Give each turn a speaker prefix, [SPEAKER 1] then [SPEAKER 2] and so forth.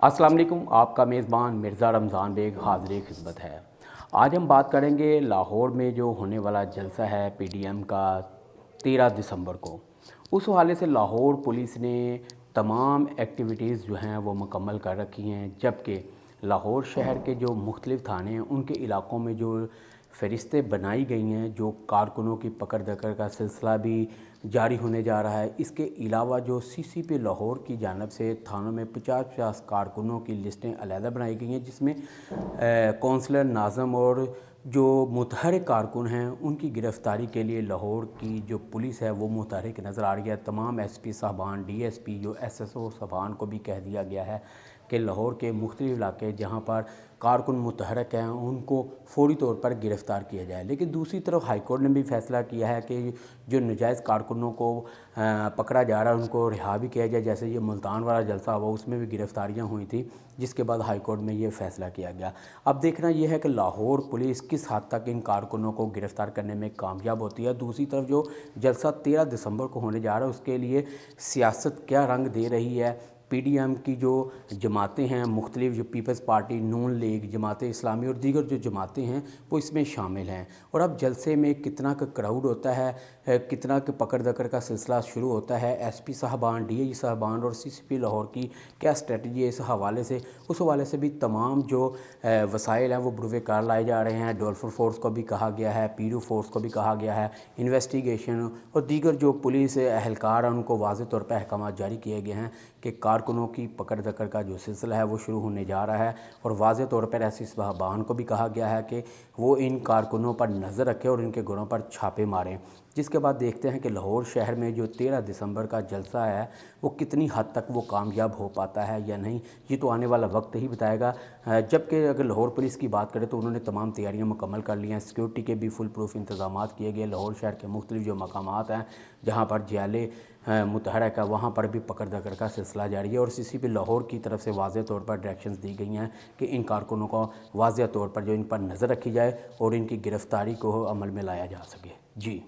[SPEAKER 1] अस्सलाम वालेकुम। आपका मेज़बान मिर्ज़ा रमज़ान बेग हाज़िर खिदमत है। आज हम बात करेंगे लाहौर में जो होने वाला जलसा है पीडीएम का 13 दिसंबर को। उस हवाले से लाहौर पुलिस ने तमाम एक्टिविटीज़ जो हैं वो मुकम्मल कर रखी हैं, जबकि लाहौर शहर के जो मुख्तलिफ़ थाने हैं उनके इलाक़ों में जो फ़हरिस्तें बनाई गई हैं, जो कारकुनों की पकड़ दकड़ का सिलसिला भी जारी होने जा रहा है। इसके अलावा जो सीसीपी लाहौर की जानिब से थानों में 50-50 कारकुनों की लिस्टें अलहदा बनाई गई हैं, जिसमें कौंसलर नाज़म और जो मुतहरिक कारकुन हैं उनकी गिरफ़्तारी के लिए लाहौर की जो पुलिस है वो मुतहरिक नज़र आ रही है। तमाम एसपी साहबान, डीएसपी, जो एसएसओ साहबान को भी कह दिया गया है कि लाहौर के मुख्तलिफ़ इलाके जहाँ पर कारकुन मुतहरक हैं उनको फ़ौरी तौर पर गिरफ़्तार किया जाए। लेकिन दूसरी तरफ हाई कोर्ट ने भी फ़ैसला किया है कि जो नाजायज़ कारकुनों को पकड़ा जा रहा है उनको रिहा भी किया जाए। जैसे ये मुल्तान वाला जलसा हुआ उसमें भी गिरफ़्तारियाँ हुई थी, जिसके बाद हाई कोर्ट में ये फ़ैसला किया गया। अब देखना यह है कि लाहौर पुलिस किस हद तक इन कारकुनों को गिरफ़्तार करने में कामयाब होती है। दूसरी तरफ जो जलसा 13 दिसंबर को होने जा रहा है उसके लिए सियासत क्या रंग दे रही है। पीडीएम की जो जमातें हैं, मुख्तलिफ़ जो पीपल्स पार्टी, नून लीग, जमात इस्लामी और दीगर जो जमातें हैं वो इसमें शामिल हैं। और अब जलसे में कितना का क्राउड होता है, कितना के पकड़ दकड़ का सिलसिला शुरू होता है, एसपी साहबान, डीआईजी साहबान और सीसीपी लाहौर की क्या स्ट्रेटजी है इस हवाले से, उस हवाले से भी तमाम जो वसाइल हैं वो बुरवे कार लाए जा रहे हैं। डोलफर फोर्स को भी कहा गया है, पीरू फोर्स को भी कहा गया है, इन्वेस्टिगेशन और दीगर जो पुलिस एहलकार हैं उनको वाज़ेह तौर पर अहकाम जारी किए गए हैं कि कारकुनों की पकड़ दकड़ का जो सिलसिला है वो शुरू होने जा रहा है। और वाज़ेह तौर पर एसपी साहबान को भी कहा गया है कि वो इन कारकुनों पर नज़र रखें और इनके घरों पर छापे मारें। जिसके बाद देखते हैं कि लाहौर शहर में जो 13 दिसंबर का जलसा है वो कितनी हद तक वो कामयाब हो पाता है या नहीं, ये तो आने वाला वक्त ही बताएगा। जबकि अगर लाहौर पुलिस की बात करें तो उन्होंने तमाम तैयारियां मुकम्मल कर ली हैं। सिक्योरिटी के भी फुल प्रूफ इंतजाम किए गए। लाहौर शहर के मुख्तलिफ जो मकामात हैं जहाँ पर जियाले मुतहरक है वहाँ पर भी पकड़ दकड़ का सिलसिला जारी है। और सीसीपी लाहौर की तरफ से वाज़ेह तौर पर डायरेक्शंस दी गई हैं कि इन कारकुनों को वाज़ेह तौर पर जो इन पर नज़र रखी जाए और इनकी गिरफ़्तारी को अमल में लाया जा सके। जी।